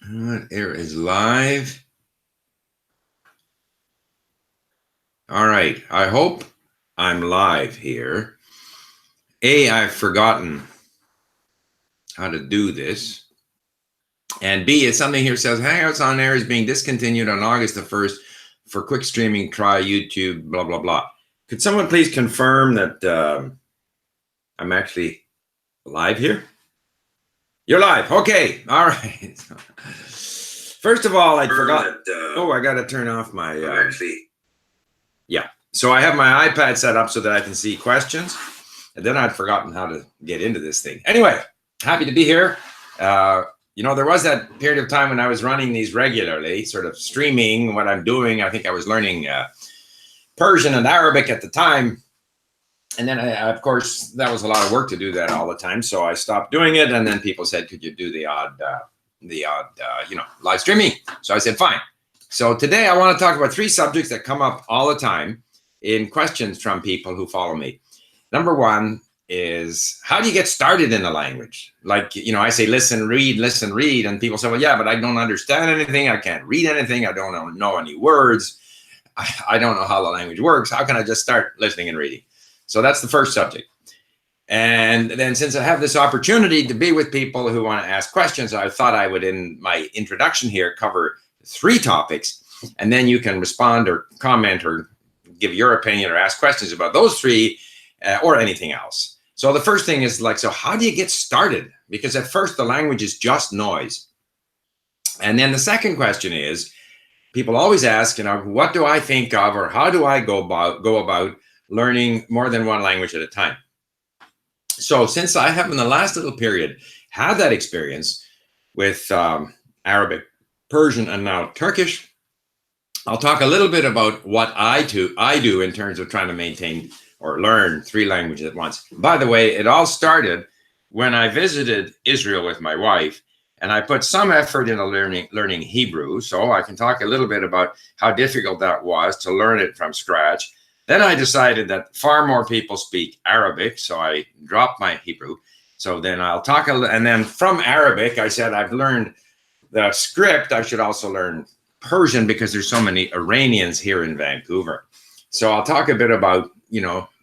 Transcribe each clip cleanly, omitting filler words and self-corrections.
Air is live. All right. I hope I'm live here. I've forgotten how to do this. And B, it's something here says Hangouts on Air is being discontinued on August the 1st for quick streaming. Try YouTube, blah, blah, blah. Could someone please confirm that I'm actually live here? You're live. Okay. All right. First of all, I forgot. I got to turn off my. Yeah. So I have my iPad set up so that I can see questions. And then I'd forgotten how to get into this thing. Anyway, happy to be here. There was that period of time when I was running these regularly, sort of streaming what I'm doing. I think I was learning Persian and Arabic at the time. And then, of course, that was a lot of work to do that all the time. So I stopped doing it. And then people said, could you do the odd live streaming? So I said, fine. So today I want to talk about 3 subjects that come up all the time in questions from people who follow me. Number 1 is, how do you get started in a language? Like, I say, listen, read, and people say, well, yeah, but I don't understand anything. I can't read anything. I don't know any words. I don't know how the language works. How can I just start listening and reading? So that's the first subject. And then since I have this opportunity to be with people who want to ask questions, I thought I would, in my introduction here, cover 3 topics, and then you can respond or comment or give your opinion or ask questions about those 3 or anything else. So the first thing is so how do you get started? Because at first the language is just noise. And then the second question is, people always ask, what do I think of, or how do I go about learning more than one language at a time? So since I have in the last little period had that experience with Arabic, Persian, and now Turkish, I'll talk a little bit about what I do in terms of trying to maintain or learn 3 languages at once. By the way, it all started when I visited Israel with my wife, and I put some effort into learning Hebrew. So I can talk a little bit about how difficult that was to learn it from scratch. Then I decided that far more people speak Arabic, so I dropped my Hebrew. So then I'll talk and then from Arabic, I said I've learned the script. I should also learn Persian because there's so many Iranians here in Vancouver. So I'll talk a bit about,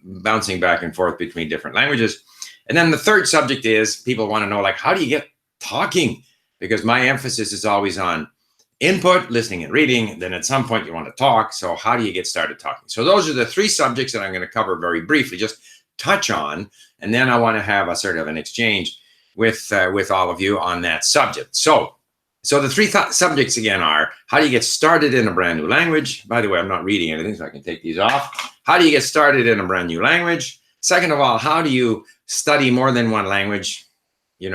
bouncing back and forth between different languages. And then the third subject is, people want to know, how do you get talking? Because my emphasis is always on input, listening and reading. Then at some point you want to talk. So how do you get started talking? So those are the 3 subjects that I'm going to cover very briefly, just touch on. And then I want to have a sort of an exchange with all of you on that subject. So the 3 subjects again are, how do you get started in a brand new language? By the way, I'm not reading anything, so I can take these off. How do you get started in a brand new language? Second of all, how do you study more than one language? 2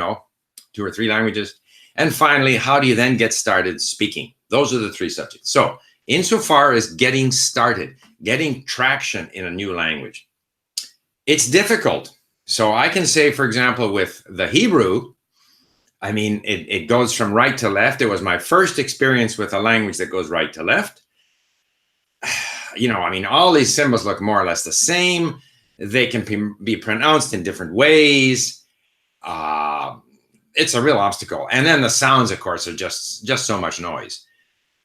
or 3 languages. And finally, how do you then get started speaking? Those are the 3 subjects. So insofar as getting started, getting traction in a new language, it's difficult. So I can say, for example, with the Hebrew, it goes from right to left. It was my first experience with a language that goes right to left. All these symbols look more or less the same. They can be pronounced in different ways. It's a real obstacle. And then the sounds, of course, are just so much noise.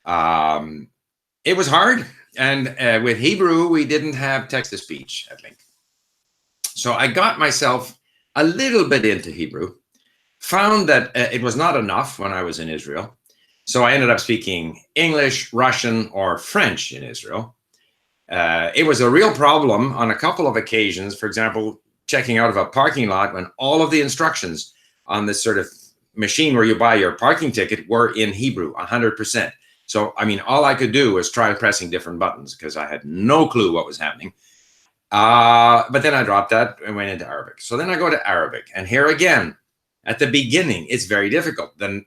It was hard. And with Hebrew, we didn't have text-to-speech, I think. So I got myself a little bit into Hebrew. Found that it was not enough when I was in Israel. So I ended up speaking English, Russian, or French in Israel. It was a real problem on a couple of occasions. For example, checking out of a parking lot when all of the instructions on this sort of machine where you buy your parking ticket were in Hebrew, 100%. So, all I could do was try pressing different buttons because I had no clue what was happening. But then I dropped that and went into Arabic. So then I go to Arabic. And here again, at the beginning, it's very difficult. Then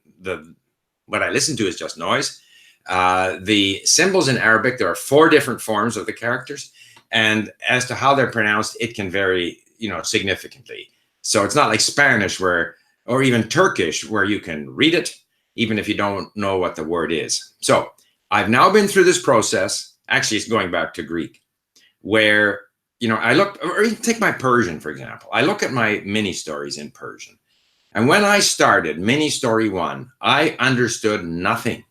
what I listen to is just noise. The symbols in Arabic, there are 4 different forms of the characters. And as to how they're pronounced, it can vary, significantly. So it's not like Spanish or even Turkish, where you can read it, even if you don't know what the word is. So I've now been through this process. Actually, it's going back to Greek, where, I look, or even take my Persian, for example. I look at my mini stories in Persian. And when I started mini story 1, I understood nothing.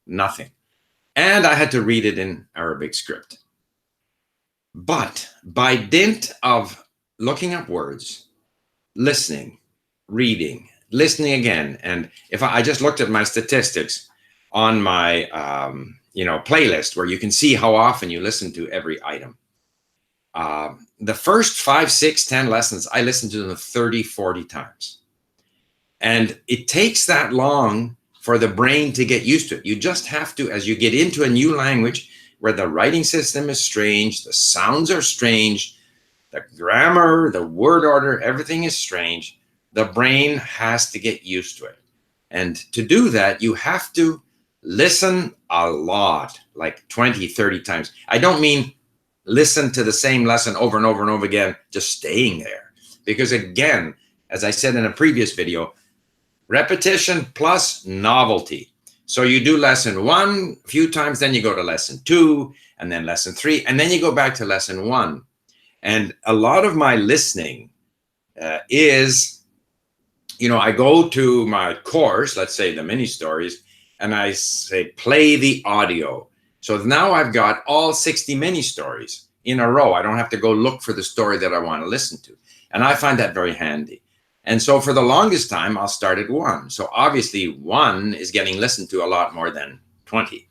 And I had to read it in Arabic script. But by dint of looking up words, listening, reading, listening again, and if I just looked at my statistics on my playlist where you can see how often you listen to every item. The first 5, 6, 10 lessons, I listened to them 30, 40 times. And it takes that long for the brain to get used to it. You just have to, as you get into a new language where the writing system is strange, the sounds are strange, the grammar, the word order, everything is strange. The brain has to get used to it. And to do that, you have to listen a lot, like 20, 30 times. I don't mean listen to the same lesson over and over and over again, just staying there. Because again, as I said in a previous video, repetition plus novelty. So you do lesson 1 a few times, then you go to lesson 2, and then lesson 3, and then you go back to lesson 1. And a lot of my listening is, I go to my course, let's say the mini stories, and I say, play the audio. So now I've got all 60 mini stories in a row. I don't have to go look for the story that I want to listen to. And I find that very handy. And so for the longest time, I'll start at 1. So obviously 1 is getting listened to a lot more than 20.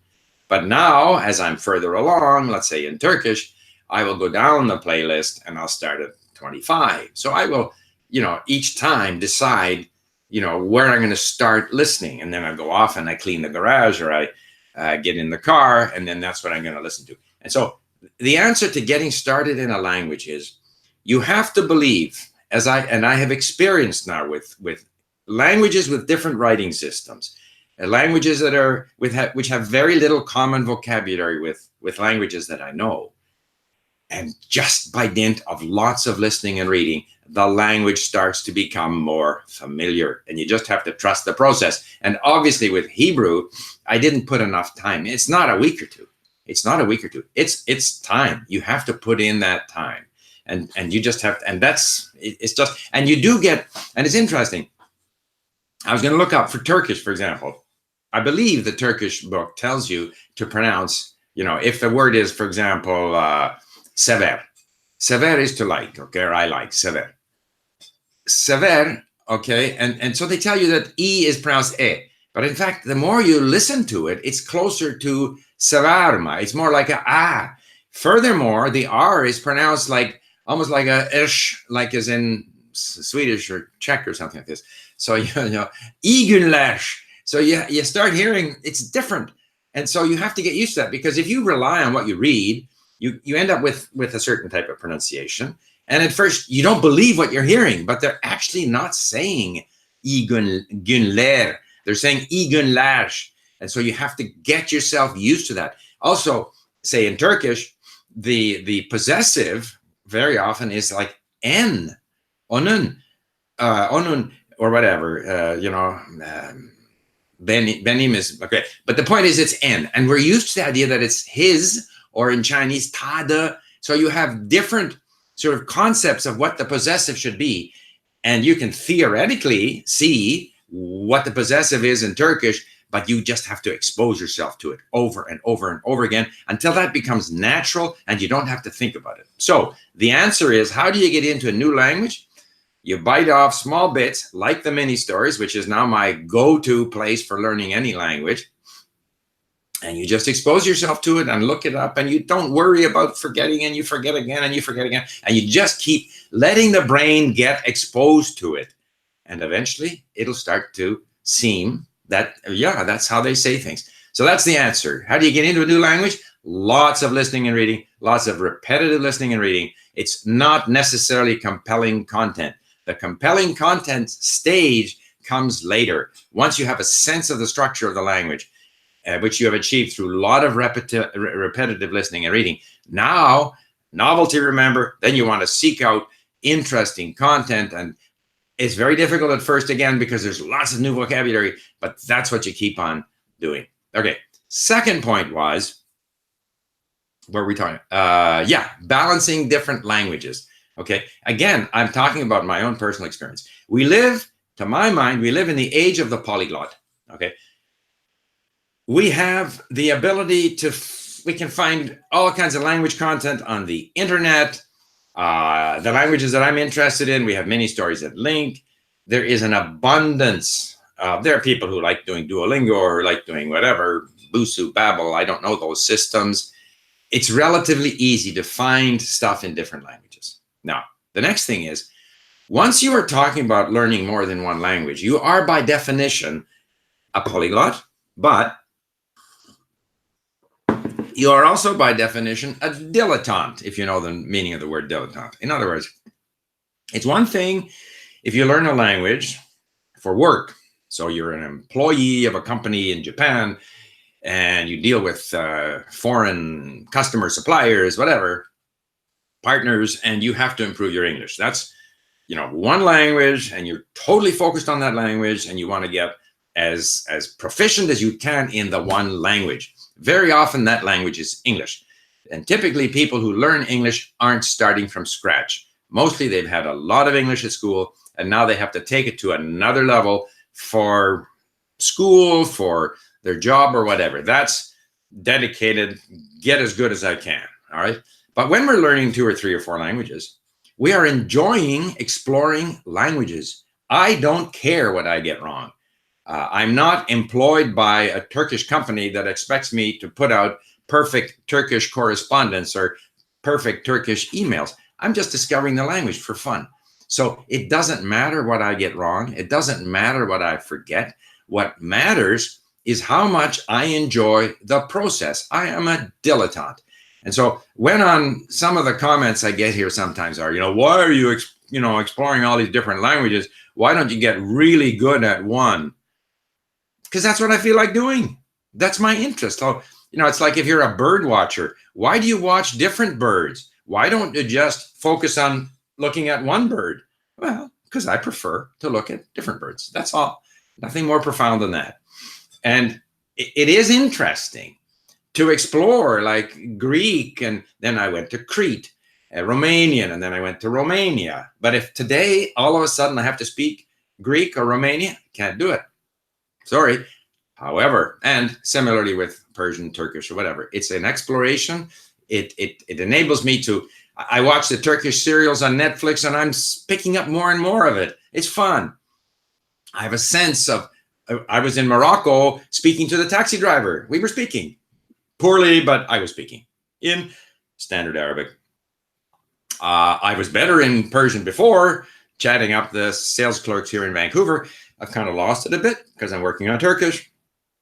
But now, as I'm further along, let's say in Turkish, I will go down the playlist and I'll start at 25. So I will, each time decide, where I'm going to start listening. And then I go off and I clean the garage or I get in the car, and then that's what I'm going to listen to. And so the answer to getting started in a language is you have to believe, I have experienced now with languages with different writing systems, languages that which have very little common vocabulary with languages that I know. And just by dint of lots of listening and reading, the language starts to become more familiar, and you just have to trust the process. And obviously with Hebrew, I didn't put enough time. It's not a week or two. It's time. You have to put in that time. And you just have to, and you do get, and it's interesting. I was going to look up for Turkish, for example. I believe the Turkish book tells you to pronounce, if the word is, for example, sever. Sever is to like, okay, or I like, sever. Sever, okay, and so they tell you that E is pronounced E. But in fact, the more you listen to it, it's closer to sevarma. It's more like a ah. Furthermore, the R is pronounced like, almost like a ish, like as in Swedish or Czech or something like this. So, igunlash. So you start hearing it's different. And so you have to get used to that, because if you rely on what you read, you end up with a certain type of pronunciation. And at first, you don't believe what you're hearing, but they're actually not saying igunler. They're saying igunlash. And so you have to get yourself used to that. Also, say in Turkish, the possessive very often is like en, onun, or whatever, benim is, okay. But the point is it's en. And we're used to the idea that it's his, or in Chinese, tada. So you have different sort of concepts of what the possessive should be. And you can theoretically see what the possessive is in Turkish, but you just have to expose yourself to it over and over and over again until that becomes natural and you don't have to think about it. So the answer is, how do you get into a new language? You bite off small bits, like the mini stories, which is now my go-to place for learning any language. And you just expose yourself to it and look it up, and you don't worry about forgetting, and you forget again and you forget again. And you just keep letting the brain get exposed to it. And eventually it'll start to seem that, yeah, that's how they say things. So that's the answer. How do you get into a new language? Lots of listening and reading, lots of repetitive listening and reading. It's not necessarily compelling content. The compelling content stage comes later. Once you have a sense of the structure of the language, which you have achieved through a lot of repetitive listening and reading. Now, novelty, remember, then you want to seek out interesting content. And it's very difficult at first, again, because there's lots of new vocabulary, but that's what you keep on doing. Okay, second point was, where are we talking? Balancing different languages. Okay, again, I'm talking about my own personal experience. We live to my mind, we live in the age of the polyglot. Okay. We have the ability to, we can find all kinds of language content on the internet. The languages that I'm interested in, we have mini stories at Link. There is an abundance. There are people who like doing Duolingo or like doing whatever, Busuu, Babbel, I don't know those systems. It's relatively easy to find stuff in different languages. Now, the next thing is, once you are talking about learning more than one language, you are by definition a polyglot, but you are also by definition a dilettante, if you know the meaning of the word dilettante. In other words, it's one thing if you learn a language for work. So you're an employee of a company in Japan and you deal with foreign customers, suppliers, whatever, partners, and you have to improve your English. That's, you know, one language and you're totally focused on that language and you want to get as proficient as you can in the one language. Very often that language is English. And typically people who learn English aren't starting from scratch. Mostly they've had a lot of English at school and now they have to take it to another level for school, for their job or whatever. That's dedicated, get as good as I can, all right? But when we're learning 2 or 3 or 4 languages, we are enjoying exploring languages. I don't care what I get wrong. I'm not employed by a Turkish company that expects me to put out perfect Turkish correspondence or perfect Turkish emails. I'm just discovering the language for fun. So it doesn't matter what I get wrong. It doesn't matter what I forget. What matters is how much I enjoy the process. I am a dilettante. And so when on some of the comments I get here sometimes are, you know, why are you, exploring all these different languages? Why don't you get really good at one? Because that's what I feel like doing. That's my interest. So, it's like if you're a bird watcher, why do you watch different birds? Why don't you just focus on looking at one bird? Well, because I prefer to look at different birds. That's all. Nothing more profound than that. And it is interesting to explore like Greek, and then I went to Crete, Romanian, and then I went to Romania. But if today, all of a sudden I have to speak Greek or Romanian, can't do it. Sorry. However, and similarly with Persian, Turkish, or whatever, it's an exploration. It enables me to, I watch the Turkish serials on Netflix and I'm picking up more and more of it. It's fun. I have a sense of, I was in Morocco speaking to the taxi driver. We were speaking poorly, but I was speaking in standard Arabic. I was better in Persian before, chatting up the sales clerks here in Vancouver. I've kind of lost it a bit because I'm working on Turkish,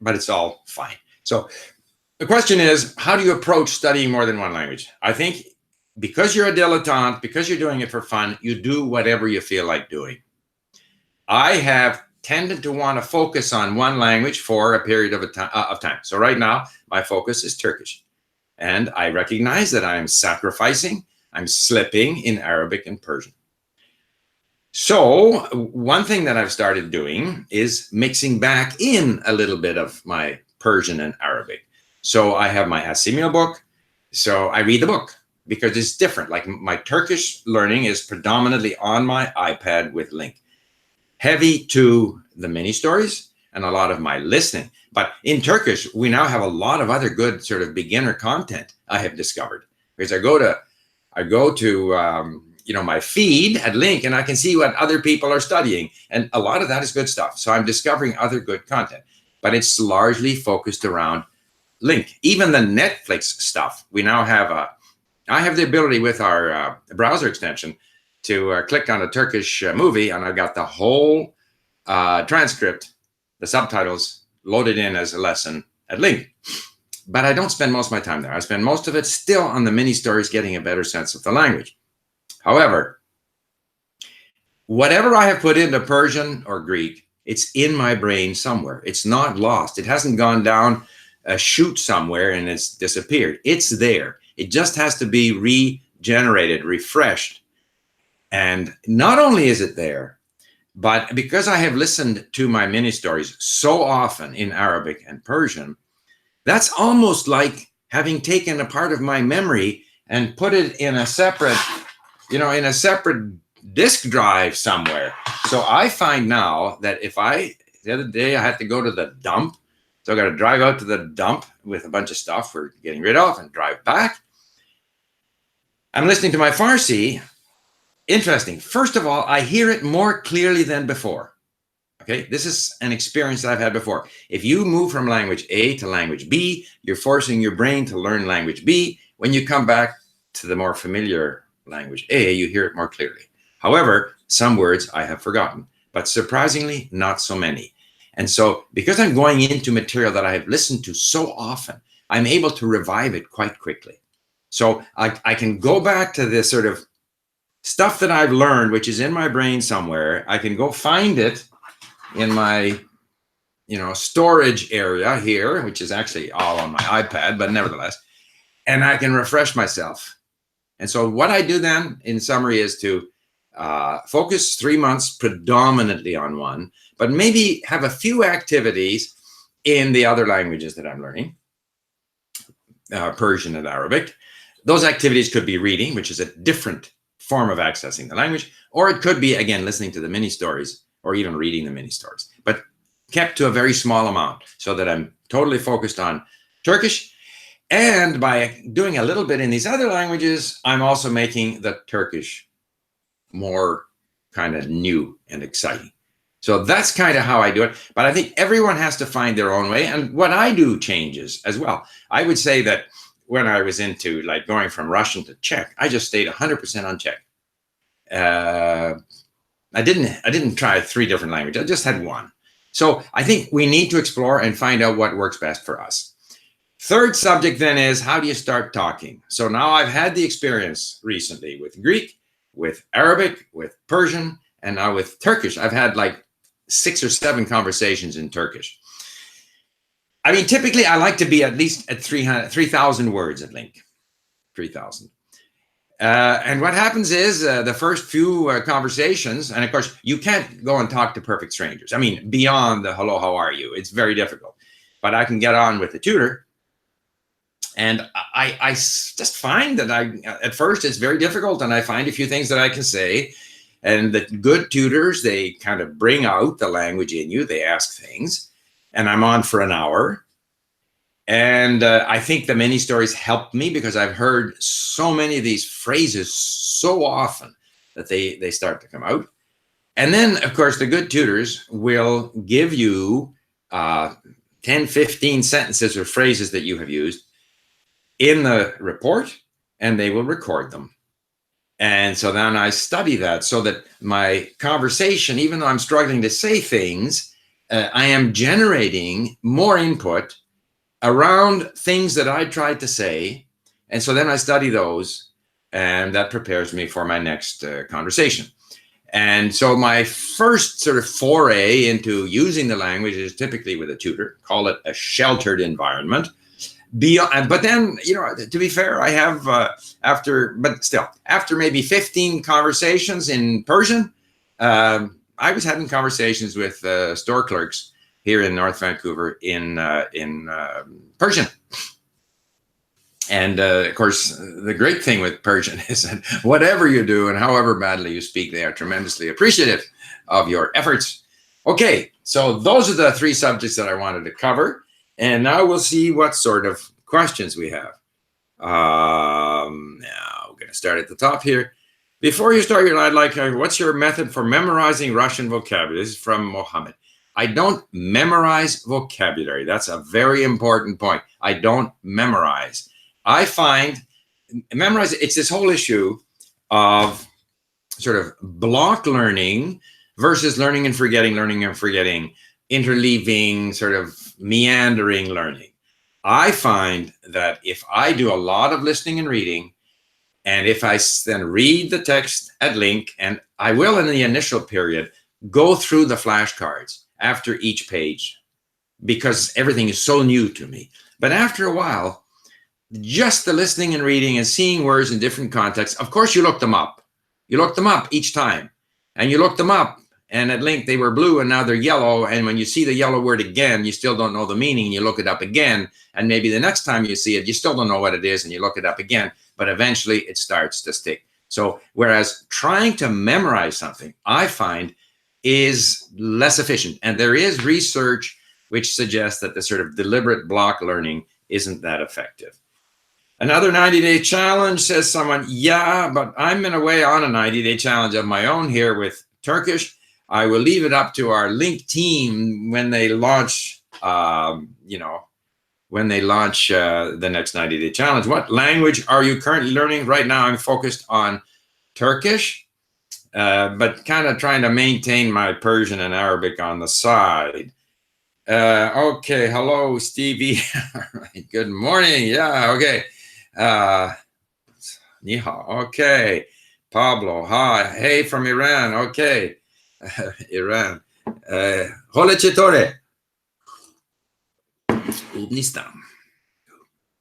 but it's all fine. So the question is, how do you approach studying more than one language? I think because you're a dilettante, because you're doing it for fun, you do whatever you feel like doing. I have tended to want to focus on one language for a period of time. So right now, my focus is Turkish. And I recognize that I'm sacrificing, I'm slipping in Arabic and Persian. So one thing that I've started doing is mixing back in a little bit of my Persian and Arabic. So I have my Asimil book. So I read the book because it's different. Like my Turkish learning is predominantly on my iPad with Link. Heavy to the mini stories and a lot of my listening. But in Turkish, we now have a lot of other good sort of beginner content I have discovered. Because I go to my feed at Link and I can see what other people are studying. And a lot of that is good stuff. So I'm discovering other good content. But it's largely focused around Link. Even the Netflix stuff, we now have I have the ability with our browser extension to click on a Turkish movie, and I've got the whole transcript, the subtitles loaded in as a lesson at Link. But I don't spend most of my time there. I spend most of it still on the mini stories, getting a better sense of the language. However, whatever I have put into Persian or Greek, it's in my brain somewhere. It's not lost. It hasn't gone down a chute somewhere and it's disappeared. It's there. It just has to be regenerated, refreshed. And not only is it there, but because I have listened to my mini stories so often in Arabic and Persian, that's almost like having taken a part of my memory and put it in a separate, disk drive somewhere. So I find now that the other day I had to go to the dump. So I got to drive out to the dump with a bunch of stuff we're getting rid of and drive back. I'm listening to my Farsi. Interesting. First of all, I hear it more clearly than before. Okay, this is an experience that I've had before. If you move from language A to language B, you're forcing your brain to learn language B. When you come back to the more familiar language A, you hear it more clearly. However, some words I have forgotten, but surprisingly, not so many. And so because I'm going into material that I have listened to so often, I'm able to revive it quite quickly. So I can go back to this sort of stuff that I've learned, which is in my brain somewhere. I can go find it in my, storage area here, which is actually all on my iPad, but nevertheless, and I can refresh myself. And so what I do then, in summary, is to focus 3 months predominantly on one, but maybe have a few activities in the other languages that I'm learning, Persian and Arabic. Those activities could be reading, which is a different form of accessing the language, or it could be, again, listening to the mini stories or even reading the mini stories, but kept to a very small amount so that I'm totally focused on Turkish. And by doing a little bit in these other languages, I'm also making the Turkish more kind of new and exciting. So that's kind of how I do it. But I think everyone has to find their own way. And what I do changes as well. I would say that when I was into like going from Russian to Czech, I just stayed 100% on Czech. I didn't try 3 different languages. I just had one. So I think we need to explore and find out what works best for us. Third subject then is, how do you start talking? So now I've had the experience recently with Greek, with Arabic, with Persian, and now with Turkish. I've had like 6 or 7 conversations in Turkish. I mean, typically I like to be at least at 3,000 words at length, 3,000. And what happens is the first few conversations, and of course, you can't go and talk to perfect strangers. I mean, beyond the hello, how are you? It's very difficult. But I can get on with the tutor. And I just find that at first it's very difficult, and I find a few things that I can say. And the good tutors, they kind of bring out the language in you. They ask things, and I'm on for an hour. And I think the mini stories helped me because I've heard so many of these phrases so often that they start to come out. And then, of course, the good tutors will give you 10, 15 sentences or phrases that you have used in the report, and they will record them. And so then I study that so that my conversation, even though I'm struggling to say things, I am generating more input around things that I tried to say. And so then I study those, and that prepares me for my next conversation. And so my first sort of foray into using the language is typically with a tutor. Call it a sheltered environment. But then, to be fair, I have after maybe 15 conversations in Persian, I was having conversations with store clerks here in North Vancouver in Persian. And of course, the great thing with Persian is that whatever you do and however badly you speak, they are tremendously appreciative of your efforts. Okay, so those are the 3 subjects that I wanted to cover. And now we'll see what sort of questions we have. Now we're going to start at the top here. Before you start, I'd like, what's your method for memorizing Russian vocabulary? This is from Mohammed. I don't memorize vocabulary. That's a very important point. I don't memorize. I find it's this whole issue of sort of block learning versus learning and forgetting, interleaving, sort of meandering learning. I find that if I do a lot of listening and reading, and if I then read the text at length, and I will in the initial period, go through the flashcards after each page because everything is so new to me. But after a while, just the listening and reading and seeing words in different contexts, of course, you look them up. You look them up each time, and you look them up, and at length they were blue and now they're yellow. And when you see the yellow word again, you still don't know the meaning, and you look it up again. And maybe the next time you see it, you still don't know what it is, and you look it up again. But eventually it starts to stick. So whereas trying to memorize something, I find, is less efficient. And there is research which suggests that the sort of deliberate block learning isn't that effective. Another 90-day challenge, says someone. Yeah, but I'm in a way on a 90-day challenge of my own here with Turkish. I will leave it up to our link team when they launch, when they launch the next 90-day challenge. What language are you currently learning? Right now, I'm focused on Turkish, but kind of trying to maintain my Persian and Arabic on the side. Okay, hello, Stevie. All right, good morning. Yeah, okay. Ni hao. Okay. Pablo, hi. Hey, from Iran. Okay. Iran. Hole chetore. Ubnistan.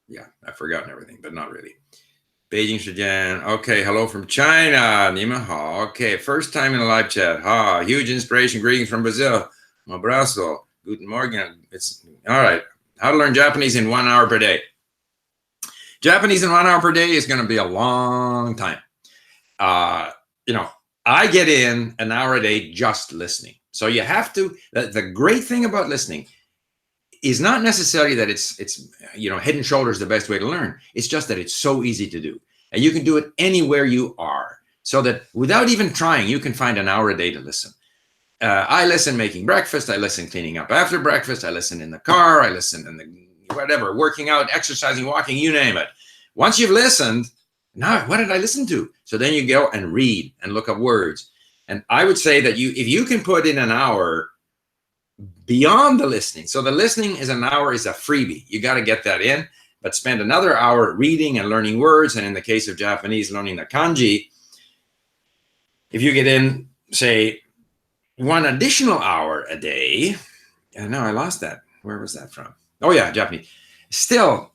Yeah, I've forgotten everything, but not really. Beijing, Shenzhen. Okay, hello from China. Ni hao. Okay, first time in a live chat. Ha, huge inspiration. Greetings from Brazil. Un abrazo. Guten Morgen. It's all right. How to learn Japanese in 1 hour per day. Japanese in 1 hour per day is going to be a long time. I get in an hour a day just listening. So you have to, the great thing about listening is not necessarily that it's head and shoulders the best way to learn. It's just that it's so easy to do. And you can do it anywhere you are. So that without even trying, you can find an hour a day to listen. I listen making breakfast. I listen cleaning up after breakfast. I listen in the car. I listen in the whatever, working out, exercising, walking, you name it. Once you've listened, now what did I listen to? So then you go and read and look up words. And I would say that if you can put in an hour beyond the listening, so the listening is an hour is a freebie. You got to get that in, but spend another hour reading and learning words. And in the case of Japanese, learning the kanji, if you get in, say, 1 additional hour a day, and now I lost that. Where was that from? Oh yeah, Japanese. Still,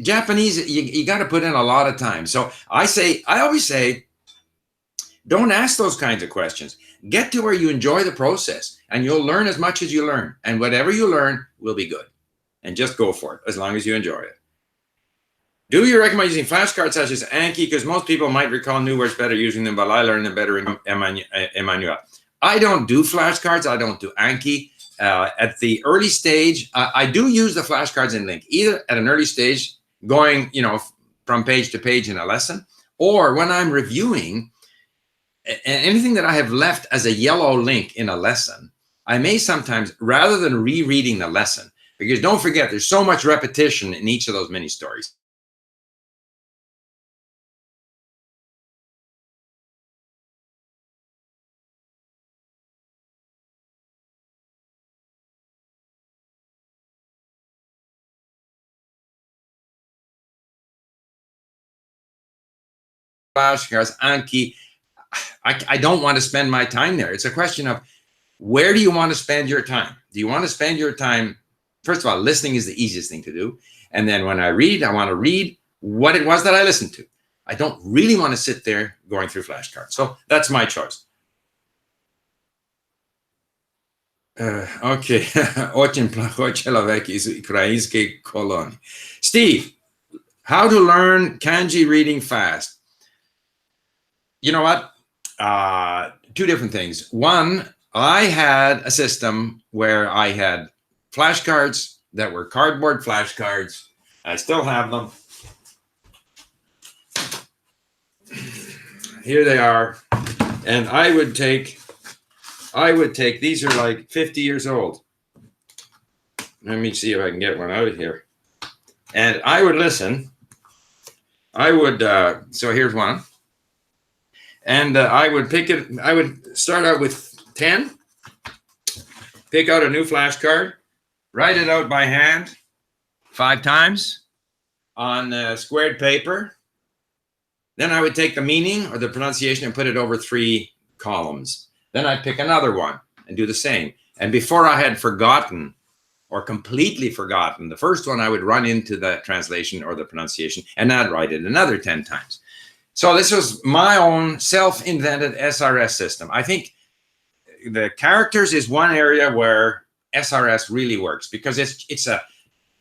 Japanese, you got to put in a lot of time. So I always say, don't ask those kinds of questions. Get to where you enjoy the process, and you'll learn as much as you learn. And whatever you learn will be good. And just go for it, as long as you enjoy it. Do you recommend using flashcards such as Anki? Because most people might recall new words better using them, but I learned them better in Emmanuel. I don't do flashcards. I don't do Anki. At the early stage, I do use the flashcards in Link, either at an early stage, going, from page to page in a lesson, or when I'm reviewing anything that I have left as a yellow link in a lesson, I may sometimes, rather than rereading the lesson, because don't forget, there's so much repetition in each of those mini stories. Flashcards, Anki, I don't want to spend my time there. It's a question of, where do you want to spend your time? Do you want to spend your time, first of all, listening is the easiest thing to do. And then when I read, I want to read what it was that I listened to. I don't really want to sit there going through flashcards. So that's my choice. Okay. Очень плохой человек из украинской колонии. Steve, how to learn kanji reading fast? You know what? 2 different things. One, I had a system where I had flashcards that were cardboard flashcards. I still have them. Here they are. And I would take, these are like 50 years old. Let me see if I can get one out of here. And I would listen. So here's one. And I would pick it, I would start out with 10, pick out a new flashcard, write it out by hand 5 times on squared paper. Then I would take the meaning or the pronunciation and put it over 3 columns. Then I'd pick another one and do the same. And before I had forgotten or completely forgotten the first one, I would run into the translation or the pronunciation, and I'd write it another 10 times. So this was my own self-invented SRS system. I think the characters is one area where SRS really works, because it's a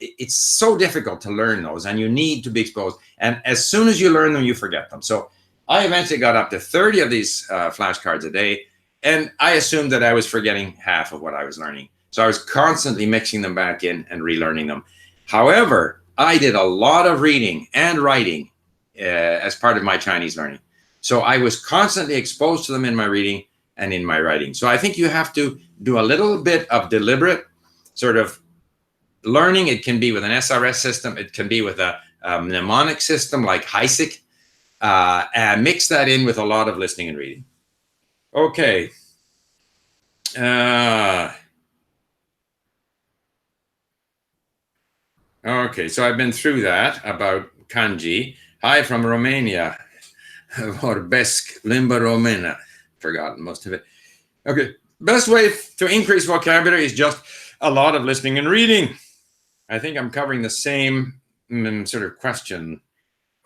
it's so difficult to learn those, and you need to be exposed. And as soon as you learn them, you forget them. So I eventually got up to 30 of these flashcards a day, and I assumed that I was forgetting half of what I was learning. So I was constantly mixing them back in and relearning them. However, I did a lot of reading and writing as part of my Chinese learning. So I was constantly exposed to them in my reading and in my writing. So I think you have to do a little bit of deliberate sort of learning. It can be with an SRS system. It can be with a mnemonic system like HiSic, and mix that in with a lot of listening and reading. Okay. Okay, so I've been through that about kanji. Hi from Romania. Vorbesc limba romena. Forgotten most of it. Okay, best way to increase vocabulary is just a lot of listening and reading. I think I'm covering the same sort of question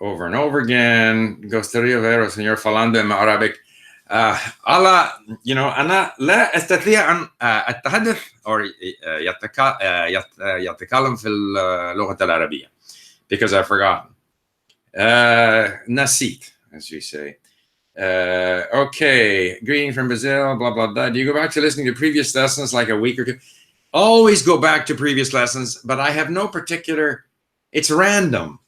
over and over again. Gustaría ver, señor, falando en Arabic. أنا لا أستطيع أن أتحدث أو يتكلم في اللغة العربية because I've forgotten. نسيت, as we say. Okay, greeting from Brazil, blah, blah, blah. Do you go back to listening to previous lessons like a week or two? Always go back to previous lessons, but I have no particular, it's random.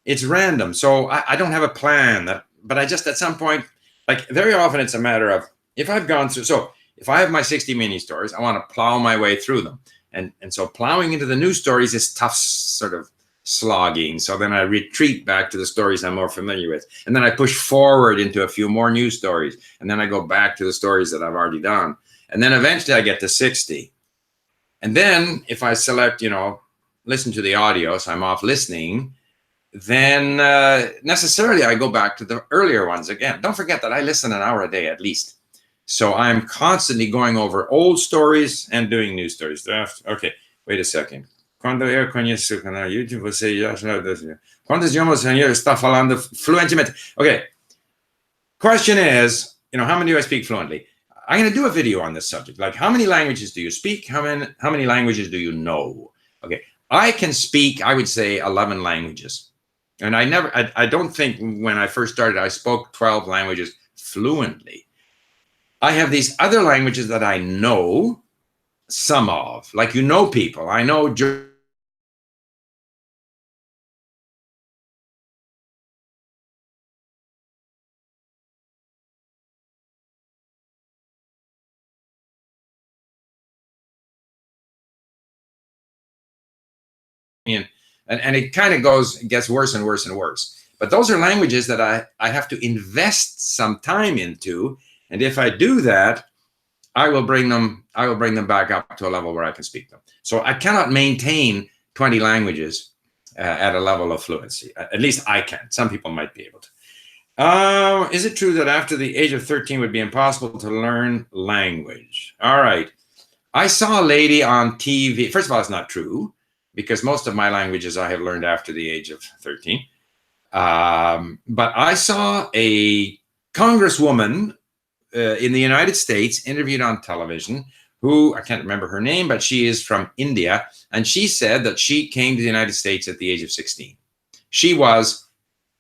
It's random. So I don't have a plan, but I just at some point, like very often it's a matter of if I've gone through, so if I have my 60 mini stories, I want to plow my way through them. And so plowing into the new stories is tough sort of slogging. So then I retreat back to the stories I'm more familiar with. And then I push forward into a few more new stories. And then I go back to the stories that I've already done. And then eventually I get to 60. And then if I select, listen to the audio, so I'm off listening, then necessarily I go back to the earlier ones again. Don't forget that I listen an hour a day at least. So I'm constantly going over old stories and doing new stories. Okay, wait a second. Quando eu conheço o canal YouTube, você já sabe. Quantos idiomas o senhor está falando fluentemente? Okay. Question is, how many do I speak fluently? I'm going to do a video on this subject. Like, how many languages do you speak? How many languages do you know? Okay. I can speak, I would say, 11 languages. And I don't think when I first started, I spoke 12 languages fluently. I have these other languages that I know some of, like, people. I know and it kind of gets worse and worse and worse. But those are languages that I have to invest some time into. And if I do that, I will bring them back up to a level where I can speak them. So I cannot maintain 20 languages at a level of fluency. At least I can. Some people might be able to. Is it true that after the age of 13 would be impossible to learn language? All right. I saw a lady on TV. First of all, it's not true, because most of my languages I have learned after the age of 13. But I saw a congresswoman in the United States interviewed on television who, I can't remember her name, but she is from India. And she said that she came to the United States at the age of 16. She was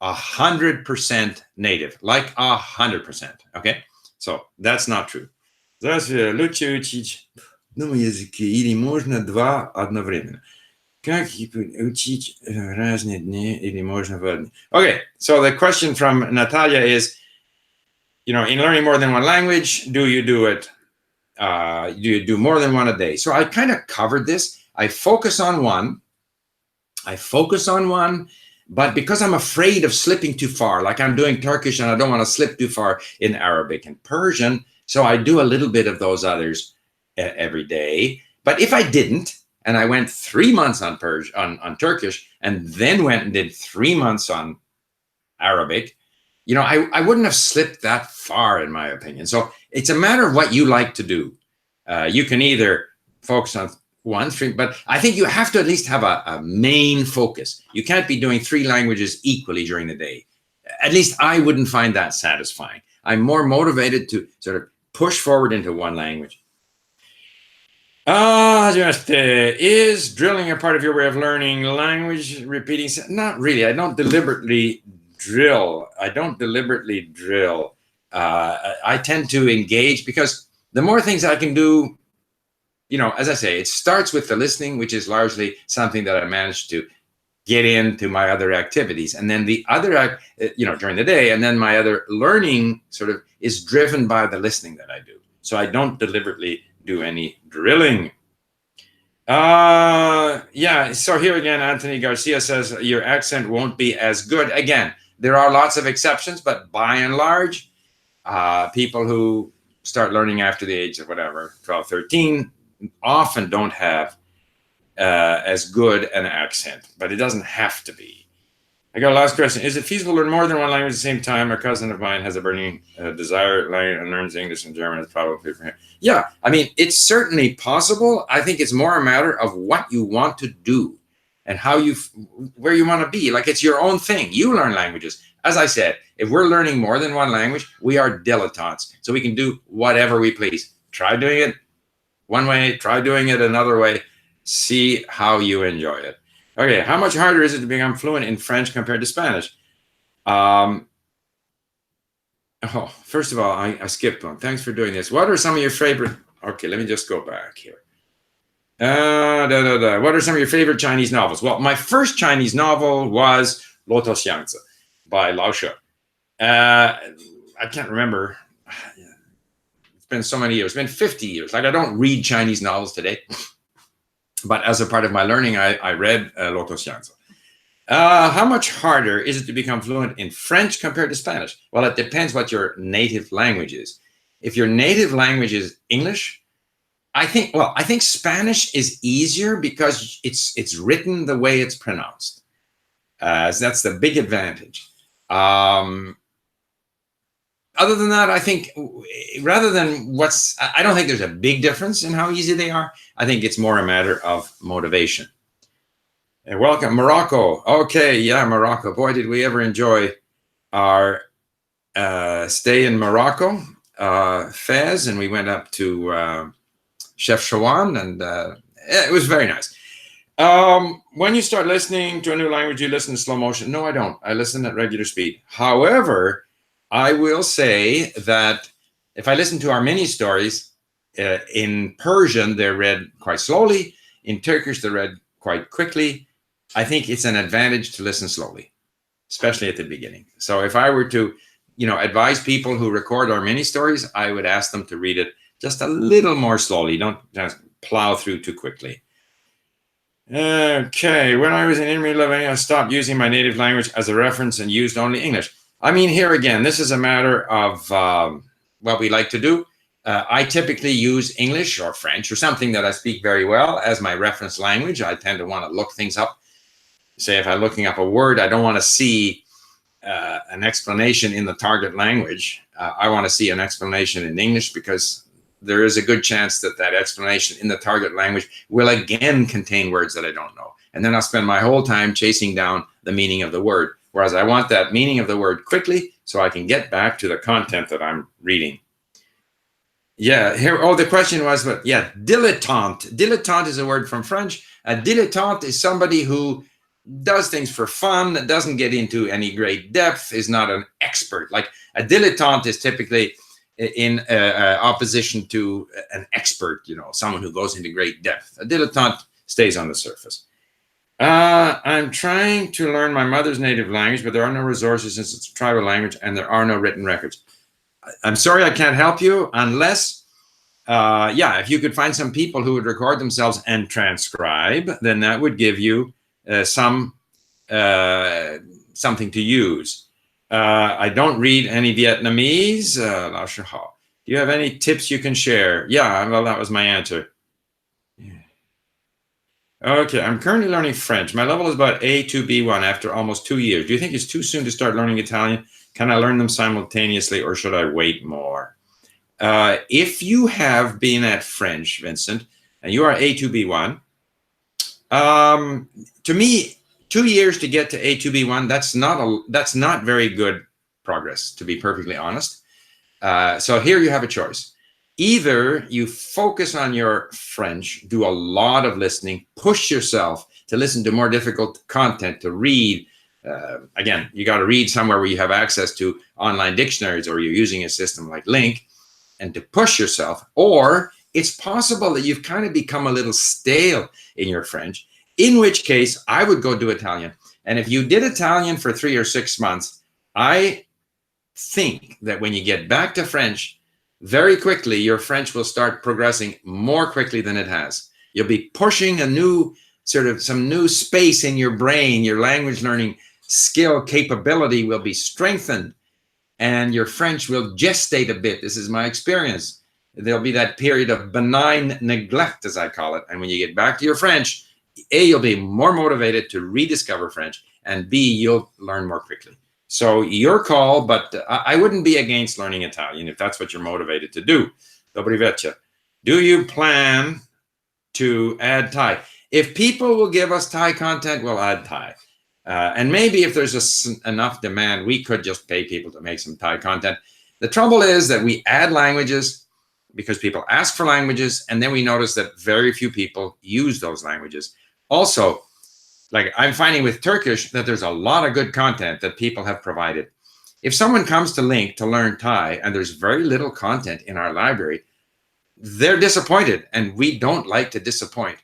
100% native, like 100%. Okay. So that's not true. Лучше учить одному языке или можно два одновременно. Как учить разные дни или можно в одни? Okay, so the question from Natalia is, in learning more than one language, do you do it? Do you do more than one a day? So I kind of covered this. I focus on one, but because I'm afraid of slipping too far, like I'm doing Turkish and I don't want to slip too far in Arabic and Persian, so I do a little bit of those others every day. But if I didn't, and I went 3 months on Turkish, and then went and did 3 months on Arabic, I wouldn't have slipped that far, in my opinion. So it's a matter of what you like to do. You can either focus on one stream, but I think you have to at least have a main focus. You can't be doing 3 languages equally during the day. At least I wouldn't find that satisfying. I'm more motivated to sort of push forward into one language. Is drilling a part of your way of learning language? Repeating? Not really. I don't deliberately drill. I tend to engage because the more things I can do, as I say, it starts with the listening, which is largely something that I managed to get into my other activities. And then the other, during the day, and then my other learning sort of is driven by the listening that I do. So I don't deliberately do any drilling. Yeah, so here again, Anthony Garcia says your accent won't be as good. Again, there are lots of exceptions, but by and large, people who start learning after the age of whatever, 12, 13, often don't have as good an accent, but it doesn't have to be. I got a last question. Is it feasible to learn more than one language at the same time? A cousin of mine has a burning desire and learns English and German. It's probably for him. Yeah, I mean, it's certainly possible. I think it's more a matter of what you want to do and where you want to be. Like, it's your own thing. You learn languages. As I said, if we're learning more than one language, we are dilettantes. So we can do whatever we please. Try doing it one way, try doing it another way. See how you enjoy it. Okay, how much harder is it to become fluent in French compared to Spanish? First of all, I skipped one. Thanks for doing this. What are some of your favorite... Okay, let me just go back here. What are some of your favorite Chinese novels? Well, my first Chinese novel was 骆驼祥子 by Lao She. I can't remember. It's been so many years. It's been 50 years. Like, I don't read Chinese novels today. But as a part of my learning, I read 骆驼祥子. How much harder is it to become fluent in French compared to Spanish? Well, it depends what your native language is. If your native language is English, I think Spanish is easier because it's written the way it's pronounced. So that's the big advantage. Other than that, I think I don't think there's a big difference in how easy they are. I think it's more a matter of motivation. And welcome, Morocco. Okay, yeah, Morocco. Boy, did we ever enjoy our stay in Morocco, Fez, and we went up to Chef Shawan, and it was very nice. When you start listening to a new language, you listen in slow motion. No, I don't. I listen at regular speed. However, I will say that if I listen to our mini stories, in Persian, they're read quite slowly. In Turkish, they're read quite quickly. I think it's an advantage to listen slowly, especially at the beginning. So if I were to, advise people who record our mini stories, I would ask them to read it just a little more slowly. Don't just plow through too quickly. Okay, when I was in Italy, I stopped using my native language as a reference and used only English. I mean, here again, this is a matter of what we like to do. I typically use English or French or something that I speak very well as my reference language. I tend to want to look things up. Say, if I'm looking up a word, I don't want to see an explanation in the target language. I want to see an explanation in English because there is a good chance that that explanation in the target language will again contain words that I don't know. And then I'll spend my whole time chasing down the meaning of the word. Whereas I want that meaning of the word quickly so I can get back to the content that I'm reading. Yeah, the question was, but yeah, dilettante. Dilettante is a word from French. A dilettante is somebody who does things for fun, doesn't get into any great depth, is not an expert. Like, a dilettante is typically in opposition to an expert, someone who goes into great depth. A dilettante stays on the surface. I'm trying to learn my mother's native language, but there are no resources since it's a tribal language and there are no written records. I'm sorry, I can't help you unless, if you could find some people who would record themselves and transcribe, then that would give you something to use. I don't read any Vietnamese. Do you have any tips you can share? Yeah, well, that was my answer. Okay, I'm currently learning French. My level is about A2 B1 after almost 2 years. Do you think it's too soon to start learning Italian? Can I learn them simultaneously or should I wait more? If you have been at French, Vincent, and you are A2 B1, to me, 2 years to get to A2 B1, that's not very good progress, to be perfectly honest. So here you have a choice. Either you focus on your French, do a lot of listening, push yourself to listen to more difficult content, to read. Again, you got to read somewhere where you have access to online dictionaries, or you're using a system like Link, and to push yourself. Or it's possible that you've kind of become a little stale in your French, in which case I would go do Italian. And if you did Italian for 3 or 6 months, I think that when you get back to French, very quickly, your French will start progressing more quickly than it has. You'll be pushing a new some new space in your brain. Your language learning skill capability will be strengthened, and your French will gestate a bit. This is my experience. There'll be that period of benign neglect, as I call it. And when you get back to your French, A, you'll be more motivated to rediscover French, and B, you'll learn more quickly. So your call, but I wouldn't be against learning Italian if that's what you're motivated to do. Dobry večer. Do you plan to add Thai? If people will give us Thai content, we'll add Thai. And maybe if there's enough demand, we could just pay people to make some Thai content. The trouble is that we add languages because people ask for languages, and then we notice that very few people use those languages. Also, like I'm finding with Turkish that there's a lot of good content that people have provided. If someone comes to Link to learn Thai and there's very little content in our library, they're disappointed, and we don't like to disappoint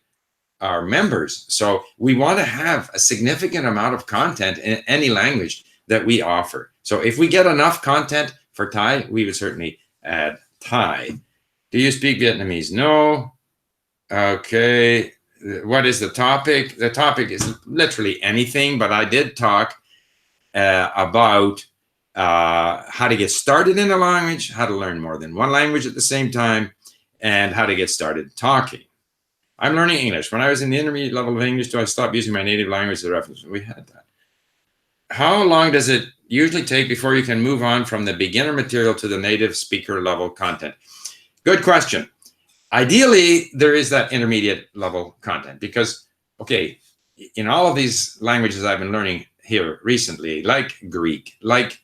our members. So we want to have a significant amount of content in any language that we offer. So if we get enough content for Thai, we would certainly add Thai. Do you speak Vietnamese? No. Okay. What is the topic? The topic is literally anything, but I did talk about how to get started in a language, how to learn more than one language at the same time, and how to get started talking. I'm learning English. When I was in the intermediate level of English, do I stop using my native language as a reference? We had that. How long does it usually take before you can move on from the beginner material to the native speaker level content? Good question. Ideally, there is that intermediate level content because, okay, in all of these languages I've been learning here recently, like Greek, like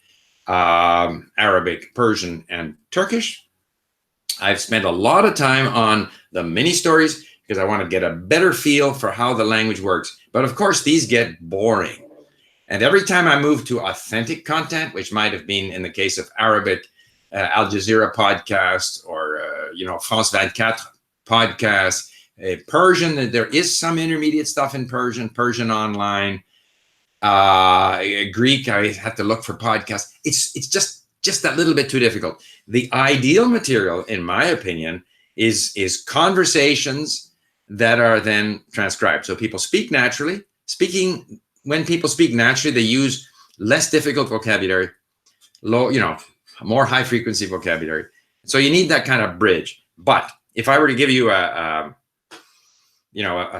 Arabic, Persian, and Turkish, I've spent a lot of time on the mini stories because I want to get a better feel for how the language works. But of course, these get boring. And every time I move to authentic content, which might have been in the case of Arabic, Al Jazeera podcast, or France 24 podcast, Persian, there is some intermediate stuff in Persian online. Greek, I have to look for podcasts. It's just that little bit too difficult. The ideal material, in my opinion, is conversations that are then transcribed. So people speak naturally. When people speak naturally, they use less difficult vocabulary, more high frequency vocabulary. So you need that kind of bridge. But if I were to give you a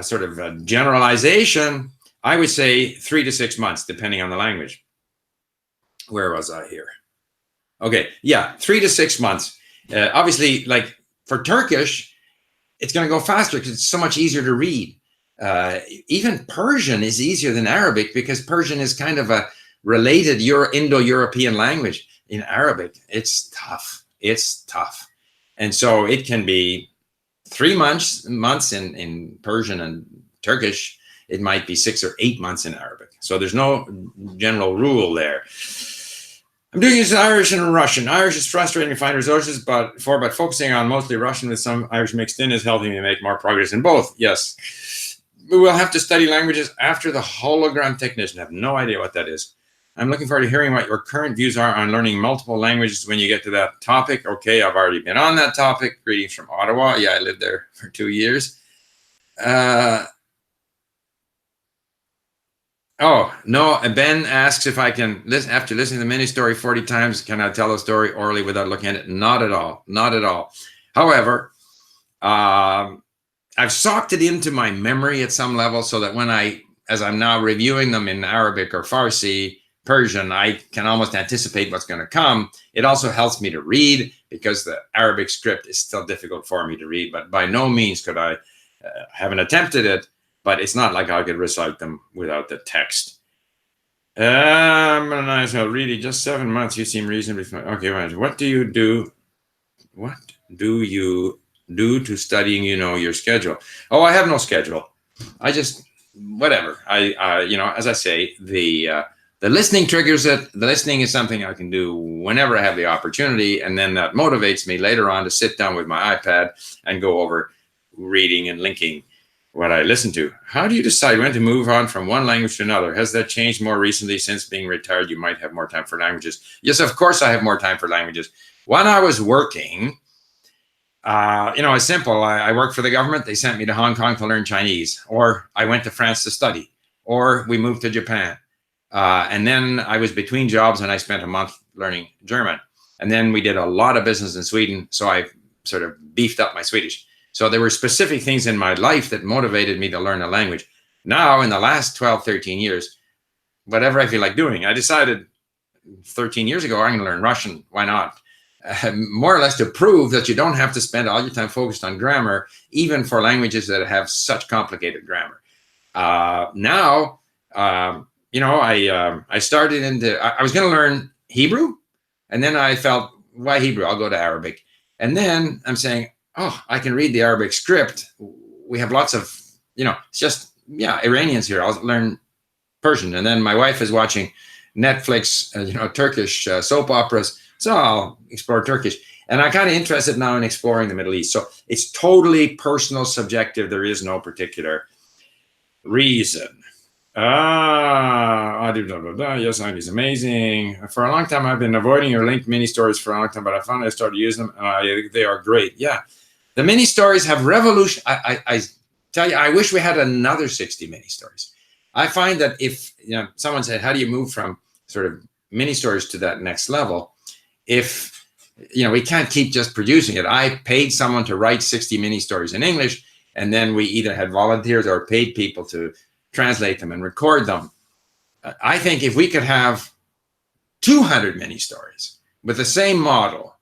sort of a generalization, I would say 3 to 6 months, depending on the language. Where was I here? Okay, yeah, 3 to 6 months. Obviously, like for Turkish, it's going to go faster because it's so much easier to read. Even Persian is easier than Arabic because Persian is kind of a related Indo-European language. In Arabic, it's tough. It's tough. And so it can be 3 months in Persian, and Turkish, it might be 6 or 8 months in Arabic. So there's no general rule there. I'm doing this in Irish and Russian. Irish is frustrating to find resources, but focusing on mostly Russian with some Irish mixed in is helping me make more progress in both. Yes. We will have to study languages after the hologram technician. I have no idea what that is. I'm looking forward to hearing what your current views are on learning multiple languages when you get to that topic. Okay, I've already been on that topic. Greetings from Ottawa. Yeah, I lived there for 2 years. Oh, no, Ben asks if I can, after listening to the mini story 40 times, can I tell a story orally without looking at it? Not at all. Not at all. However, I've socked it into my memory at some level so that as I'm now reviewing them in Arabic or Farsi, Persian, I can almost anticipate what's going to come. It also helps me to read because the Arabic script is still difficult for me to read, but by no means could I, haven't attempted it, but it's not like I could recite them without the text. Nice, really, just 7 months, you seem reasonably familiar. Okay, what do you do? What do you do to studying, your schedule? Oh, I have no schedule. I just, whatever. As I say, the listening triggers it. The listening is something I can do whenever I have the opportunity. And then that motivates me later on to sit down with my iPad and go over reading and linking what I listen to. How do you decide when to move on from one language to another? Has that changed more recently? Since being retired, you might have more time for languages. Yes, of course I have more time for languages. When I was working, it's simple. I worked for the government. They sent me to Hong Kong to learn Chinese, or I went to France to study, or we moved to Japan. And then I was between jobs and I spent a month learning German. And then we did a lot of business in Sweden. So I sort of beefed up my Swedish. So there were specific things in my life that motivated me to learn a language. Now, in the last 12, 13 years, whatever I feel like doing, I decided 13 years ago, I'm going to learn Russian. Why not? More or less to prove that you don't have to spend all your time focused on grammar, even for languages that have such complicated grammar. I started I was going to learn Hebrew, and then I felt, why Hebrew? I'll go to Arabic. And then I'm saying, oh, I can read the Arabic script. We have lots of, it's just, Iranians here. I'll learn Persian. And then my wife is watching Netflix, Turkish soap operas. So I'll explore Turkish. And I'm kind of interested now in exploring the Middle East. So it's totally personal, subjective. There is no particular reason. Yes, Andy's amazing. For a long time, I've been avoiding your linked mini stories for a long time, but I finally started using them. They are great. Yeah. The mini stories have revolution. I tell you, I wish we had another 60 mini stories. I find that if someone said, how do you move from sort of mini stories to that next level? If we can't keep just producing it. I paid someone to write 60 mini stories in English, and then we either had volunteers or paid people to translate them and record them. I think if we could have 200 mini stories with the same model,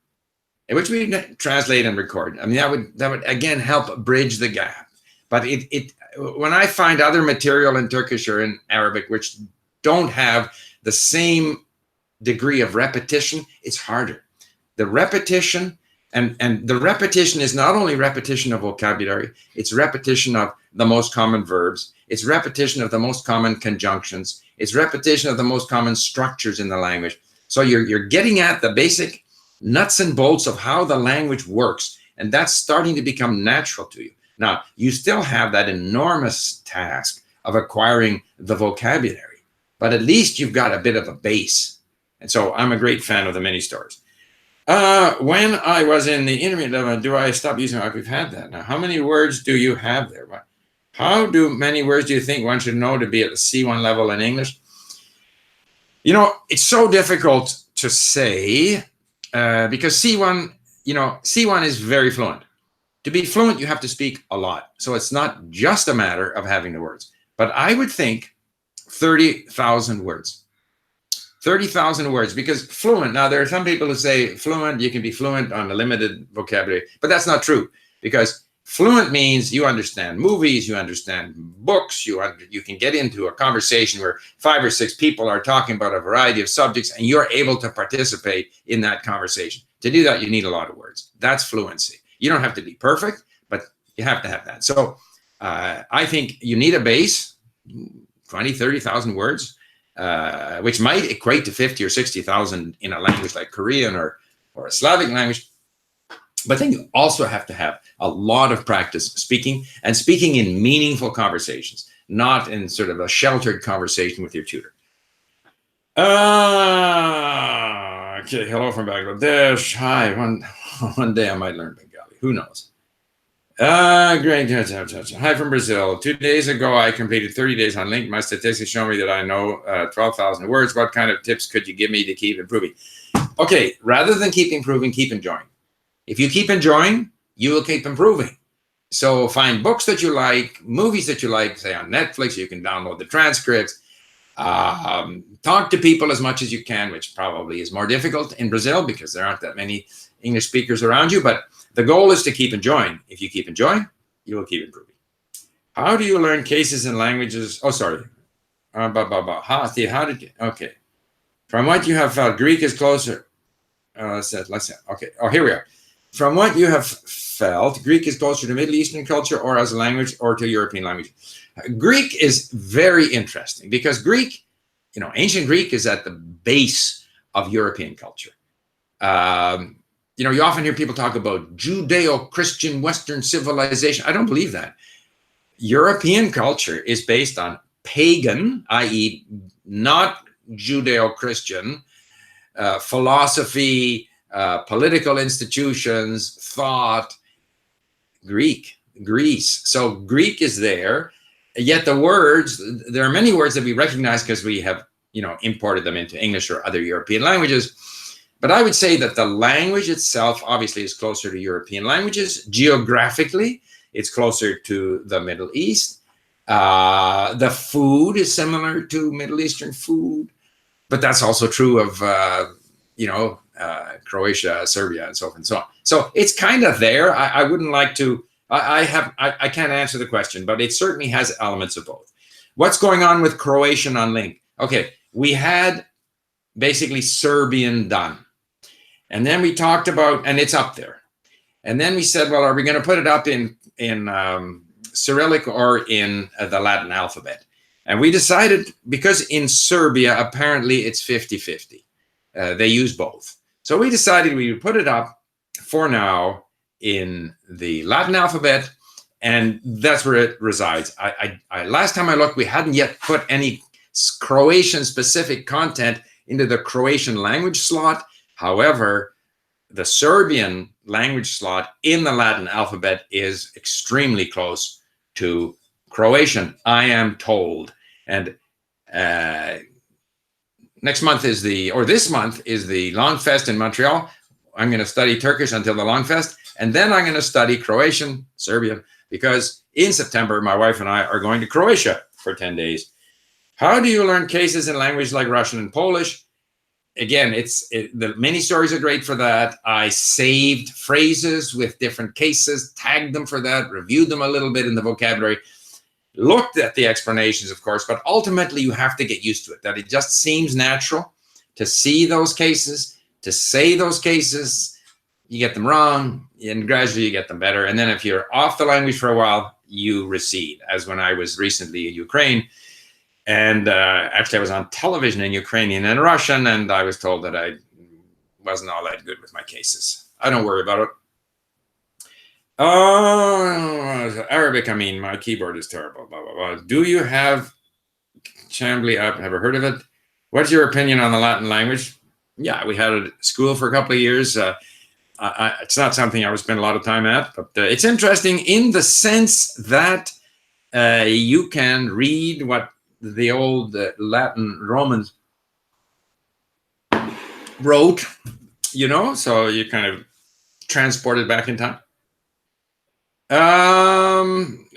in which we translate and record, I mean, that would again help bridge the gap. But when I find other material in Turkish or in Arabic which don't have the same degree of repetition, it's harder. The repetition and the repetition is not only repetition of vocabulary, it's repetition of the most common verbs, it's repetition of the most common conjunctions, it's repetition of the most common structures in the language. So you're getting at the basic nuts and bolts of how the language works, and that's starting to become natural to you. Now, you still have that enormous task of acquiring the vocabulary, but at least you've got a bit of a base. And so I'm a great fan of the mini stories. When I was in the intermediate level, do I stop using it? We've had that. Now, how many words do you have there? How many words do you think one should know to be at the C1 level in English? It's so difficult to say because C1 is very fluent. To be fluent, you have to speak a lot. So it's not just a matter of having the words. But I would think 30,000 words. 30,000 words, because fluent, now there are some people who say fluent, you can be fluent on a limited vocabulary, but that's not true, because fluent means you understand movies, you understand books, you can get into a conversation where 5 or 6 people are talking about a variety of subjects, and you're able to participate in that conversation. To do that, you need a lot of words. That's fluency. You don't have to be perfect, but you have to have that. So I think you need a base, 20, 30,000 words, which might equate to 50 or 60,000 in a language like Korean or a Slavic language. But then you also have to have a lot of practice speaking, and speaking in meaningful conversations, not in sort of a sheltered conversation with your tutor. Okay, hello from Bangladesh. Hi, one day I might learn Bengali. Who knows? Great. Hi from Brazil. 2 days ago, I completed 30 days on LinkedIn. My statistics show me that I know 12,000 words. What kind of tips could you give me to keep improving? Okay, rather than keep improving, keep enjoying. If you keep enjoying, you will keep improving. So find books that you like, movies that you like, say on Netflix. You can download the transcripts. Talk to people as much as you can, which probably is more difficult in Brazil because there aren't that many English speakers around you. But the goal is to keep enjoying. If you keep enjoying, you will keep improving. How do you learn cases and languages? Oh, sorry. How did you? Okay. From what you have felt, Greek is closer. Let's say. Okay. Oh, here we are. From what you have felt, Greek is closer to Middle Eastern culture or as a language or to European language. Greek is very interesting because Greek, ancient Greek is at the base of European culture. You often hear people talk about Judeo-Christian Western civilization. I don't believe that. European culture is based on pagan, i.e., not Judeo-Christian, philosophy, political institutions, thought, Greece. So Greek is there, yet there are many words that we recognize because we have, imported them into English or other European languages. But I would say that the language itself obviously is closer to European languages. Geographically, it's closer to the Middle East. The food is similar to Middle Eastern food, but that's also true of, Croatia, Serbia, and so forth and so on. So it's kind of there. I wouldn't like to, I can't answer the question, but it certainly has elements of both. What's going on with Croatian on Link? Okay, we had basically Serbian done. And then we talked about, and it's up there. And then we said, well, are we going to put it up in Cyrillic or in the Latin alphabet? And we decided, because in Serbia, apparently it's 50-50. They use both. So we decided we would put it up for now in the Latin alphabet, and that's where it resides. Last time I looked, we hadn't yet put any Croatian-specific content into the Croatian language slot. However, the Serbian language slot in the Latin alphabet is extremely close to Croatian, I am told. And this month is the Long Fest in Montreal. I'm going to study Turkish until the Long Fest, and then I'm going to study Croatian, Serbian, because in September, my wife and I are going to Croatia for 10 days. How do you learn cases in language like Russian and Polish? Again, the mini stories are great for that. I saved phrases with different cases, tagged them for that, reviewed them a little bit in the vocabulary, looked at the explanations, of course, but ultimately you have to get used to it, that it just seems natural to see those cases, to say those cases. You get them wrong, and gradually you get them better. And then if you're off the language for a while, you recede, as when I was recently in Ukraine. And actually, I was on television in Ukrainian and Russian, and I was told that I wasn't all that good with my cases. I don't worry about it. Oh, Arabic, my keyboard is terrible, blah, blah, blah. Do you have Chambly app? Ever heard of it? What's your opinion on the Latin language? Yeah, we had it at school for a couple of years. It's not something I would spend a lot of time at, but it's interesting in the sense that you can read what the old Latin Romans wrote, so you kind of transport it back in time.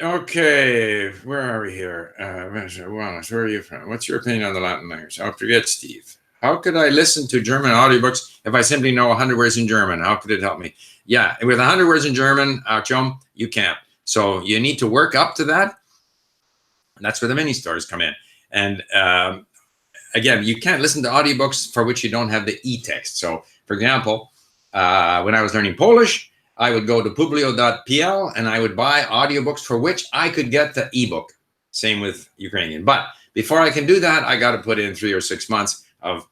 Okay, where are we here? Where are you from? What's your opinion on the Latin language? Привет, Steve. How could I listen to German audiobooks if I simply know 100 words in German? How could it help me? Yeah, with 100 words in German, Artyom, you can't. So you need to work up to that. That's where the mini stories come in. And again, you can't listen to audiobooks for which you don't have the e-text. So, for example, when I was learning Polish, I would go to publio.pl and I would buy audiobooks for which I could get the ebook. Same with Ukrainian. But before I can do that, I got to put in 3 or 6 months of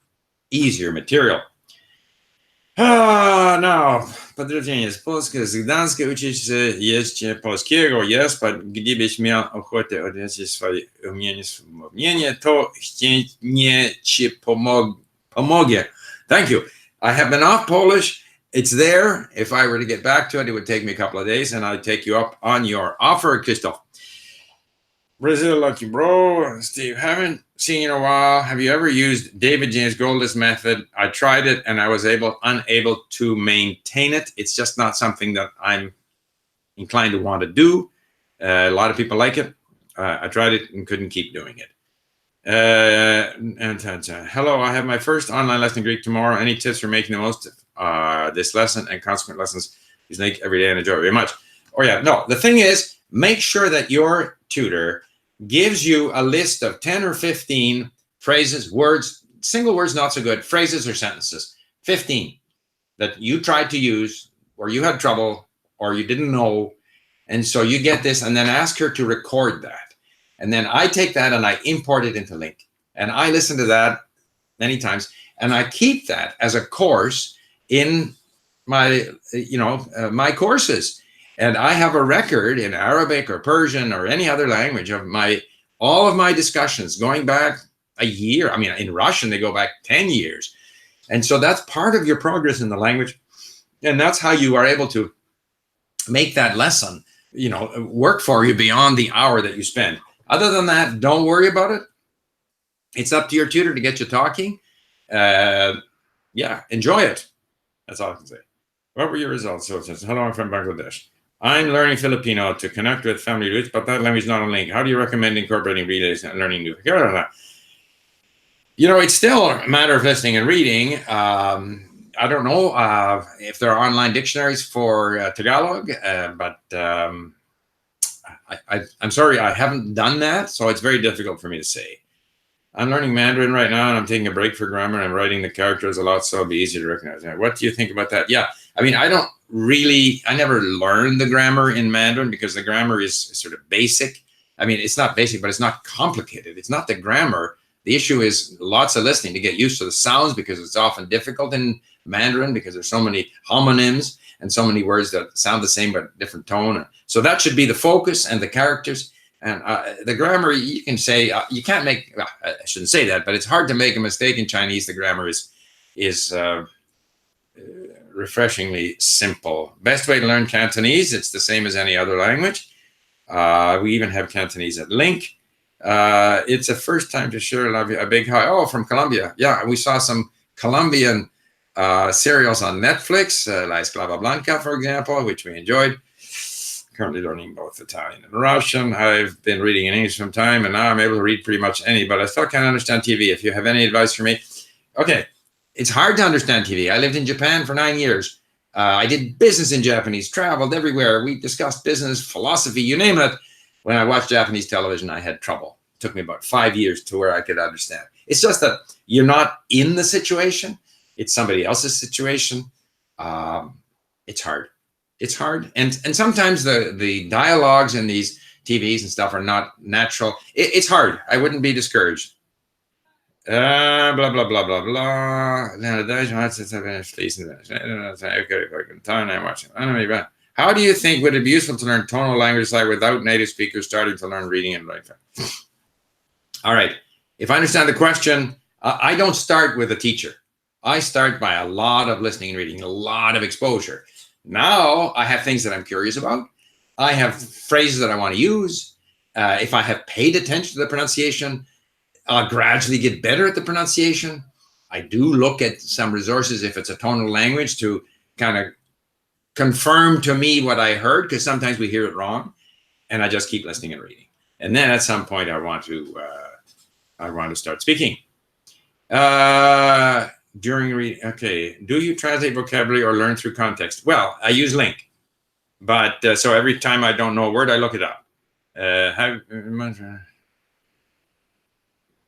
easier material. Now, pozdrowienie z Polski, z Gdańska, uczyć się jeszcze polskiego, yes, but gdybyś miał ochotę odnieść swoje umienie, wspomnienie, to chętnie ci pomogę. Thank you. I have been off Polish. It's there. If I were to get back to it, it would take me a couple of days, and I'd take you up on your offer, Christoph. Brazil, lucky bro. Steve, haven't seen in a while. Have you ever used David James Goldlist method? I tried it, and I was unable to maintain it. It's just not something that I'm inclined to want to do. A lot of people like it. I tried it and couldn't keep doing it. Hello, I have my first online lesson in Greek tomorrow. Any tips for making the most of this lesson and consequent lessons? Use Link every day and enjoy it very much. Oh yeah, no, the thing is, make sure that your tutor gives you a list of 10 or 15 phrases, words, single words, not so good, phrases or sentences, 15 that you tried to use or you had trouble, or you didn't know. And so you get this, and then ask her to record that. And then I take that and I import it into Link. And I listen to that many times. And I keep that as a course in my, my courses. And I have a record in Arabic or Persian or any other language of all of my discussions going back a year. I mean, in Russian, they go back 10 years. And so that's part of your progress in the language. And that's how you are able to make that lesson, work for you beyond the hour that you spend. Other than that, don't worry about it. It's up to your tutor to get you talking. Enjoy it. That's all I can say. What were your results? So it says, hello, I'm from Bangladesh. I'm learning Filipino to connect with family roots, but that language is not on Link. How do you recommend incorporating relays and learning new? It's still a matter of listening and reading. I don't know if there are online dictionaries for Tagalog, but I'm sorry, I haven't done that, so it's very difficult for me to say. I'm learning Mandarin right now, and I'm taking a break for grammar, and I'm writing the characters a lot, so it'll be easy to recognize. What do you think about that? Yeah, I mean, I never learned the grammar in Mandarin because the grammar is sort of basic. I mean, it's not basic, but it's not complicated. It's not the grammar. The issue is lots of listening to get used to the sounds, because it's often difficult in Mandarin because there's so many homonyms and so many words that sound the same but different tone. So that should be the focus, and the characters. And the grammar, you can say, you can't make, I shouldn't say that, but it's hard to make a mistake in Chinese. The grammar is refreshingly simple. Best way to learn Cantonese, it's the same as any other language. We even have Cantonese at Link. It's a first time to share a big hi. Oh, from Colombia. Yeah, we saw some Colombian serials on Netflix, La Esclava Blanca, for example, which we enjoyed. Currently learning both Italian and Russian. I've been reading in English some time, and now I'm able to read pretty much any, but I still can't understand TV. If you have any advice for me. Okay, it's hard to understand TV. I lived in Japan for 9 years. I did business in Japanese, traveled everywhere. We discussed business, philosophy, you name it. When I watched Japanese television, I had trouble. It took me about 5 years to where I could understand. It's just that you're not in the situation. It's somebody else's situation. It's hard. It's hard. And sometimes the dialogues in these TVs and stuff are not natural. It's hard. I wouldn't be discouraged. Blah, blah, blah, blah, blah. How do you think would it be useful to learn tonal language like without native speakers starting to learn reading and writing? All right. If I understand the question, I don't start with a teacher. I start by a lot of listening and reading, a lot of exposure. Now I have things that I'm curious about. I have phrases that I want to use. If I have paid attention to the pronunciation, I'll gradually get better at the pronunciation. I do look at some resources if it's a tonal language to kind of confirm to me what I heard, because sometimes we hear it wrong, and I just keep listening and reading. And then at some point I want to start speaking. During reading, okay. Do you translate vocabulary or learn through context? Well, I use Link, but so every time I don't know a word, I look it up.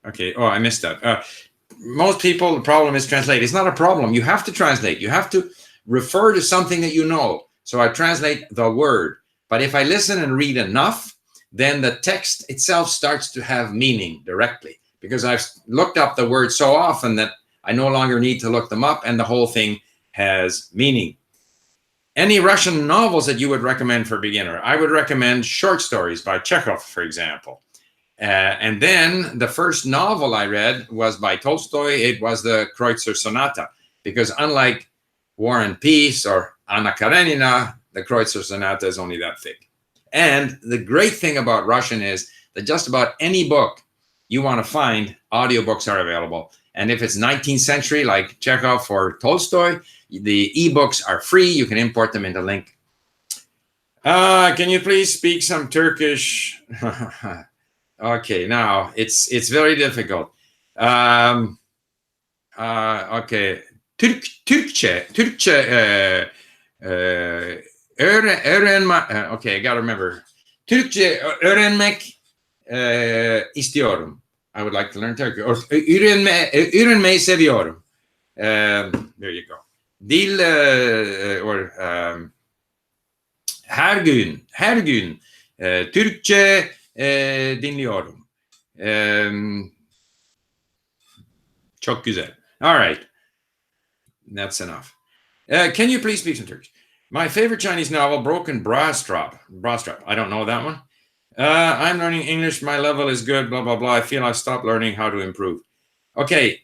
Okay. Oh, I missed that. Most people, the problem is translate. It's not a problem. You have to translate. You have to refer to something that you know. So I translate the word. But if I listen and read enough, then the text itself starts to have meaning directly, because I've looked up the word so often that I no longer need to look them up, and the whole thing has meaning. Any Russian novels that you would recommend for a beginner? I would recommend short stories by Chekhov, for example. And then the first novel I read was by Tolstoy. It was the Kreutzer Sonata, because unlike War and Peace or Anna Karenina, the Kreutzer Sonata is only that thick. And the great thing about Russian is that just about any book you want to find, audiobooks are available. And if it's 19th century, like Chekhov or Tolstoy, the ebooks are free. You can import them into Link. Can you please speak some Turkish? Okay, now it's very difficult. Okay, Türkçe. Okay, I gotta remember. Türkçe öğrenmek istiyorum. I would like to learn Turkish. Or öğrenmeyi seviyorum. There you go. Dil or her gün Türkçe dinliyorum. Çok güzel. All right. That's enough. Can you please speak some Turkish? My favorite Chinese novel, Broken Brass Drop. Brass Drop. I don't know that one. I'm learning English. My level is good, blah, blah, blah. I feel I've stopped learning how to improve. Okay.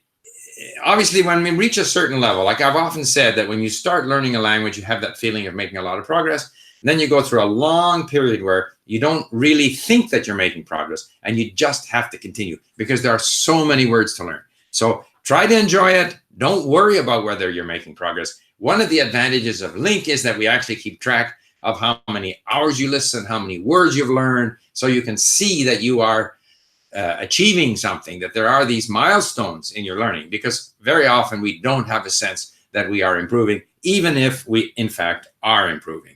Obviously, when we reach a certain level, like I've often said, that when you start learning a language, you have that feeling of making a lot of progress. And then you go through a long period where you don't really think that you're making progress, and you just have to continue because there are so many words to learn. So try to enjoy it. Don't worry about whether you're making progress. One of the advantages of Link is that we actually keep track of how many hours you listen, how many words you've learned, so you can see that you are achieving something, that there are these milestones in your learning, because very often we don't have a sense that we are improving, even if we in fact are improving.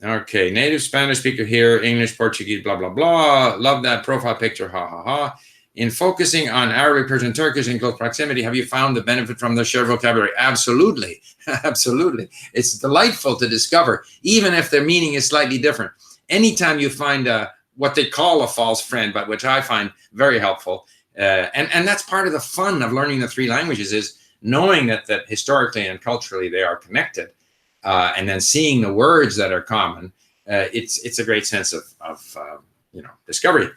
Okay, native Spanish speaker here, English, Portuguese, blah, blah, blah. Love that profile picture, ha, ha, ha. In focusing on Arabic, Persian, Turkish in close proximity, have you found the benefit from the shared vocabulary? Absolutely, absolutely. It's delightful to discover, even if their meaning is slightly different. Anytime you find what they call a false friend, but which I find very helpful, and that's part of the fun of learning the three languages, is knowing that historically and culturally they are connected, and then seeing the words that are common. It's a great sense of discovery.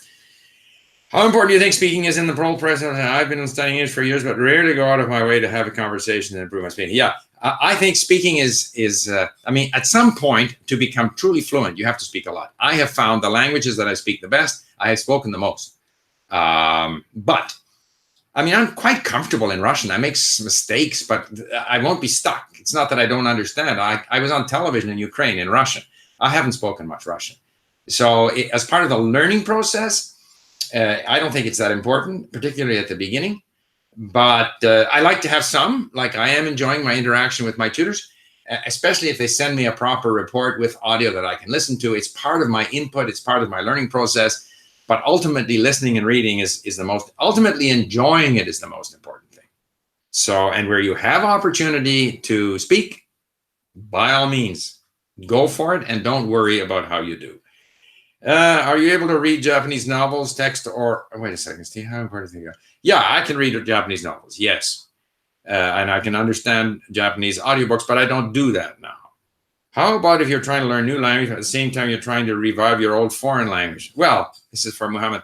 How important do you think speaking is in the role present? I've been studying English for years, but rarely go out of my way to have a conversation and improve my speaking. Yeah, I think speaking is I mean, at some point, to become truly fluent, you have to speak a lot. I have found the languages that I speak the best, I have spoken the most. But I mean, I'm quite comfortable in Russian. I make mistakes, but I won't be stuck. It's not that I don't understand. I was on television in Ukraine in Russian. I haven't spoken much Russian. So as part of the learning process, I don't think it's that important, particularly at the beginning. But I like to have some, like I am enjoying my interaction with my tutors, especially if they send me a proper report with audio that I can listen to. It's part of my input. It's part of my learning process. But ultimately, listening and reading is the most, ultimately enjoying it is the most important thing. So, and where you have opportunity to speak, by all means, go for it and don't worry about how you do. Are you able to read Japanese novels, text, or wait a second, Steve? How important is it? Yeah, I can read Japanese novels. Yes, and I can understand Japanese audiobooks, but I don't do that now. How about if you're trying to learn new language at the same time you're trying to revive your old foreign language? Well, this is for Muhammad.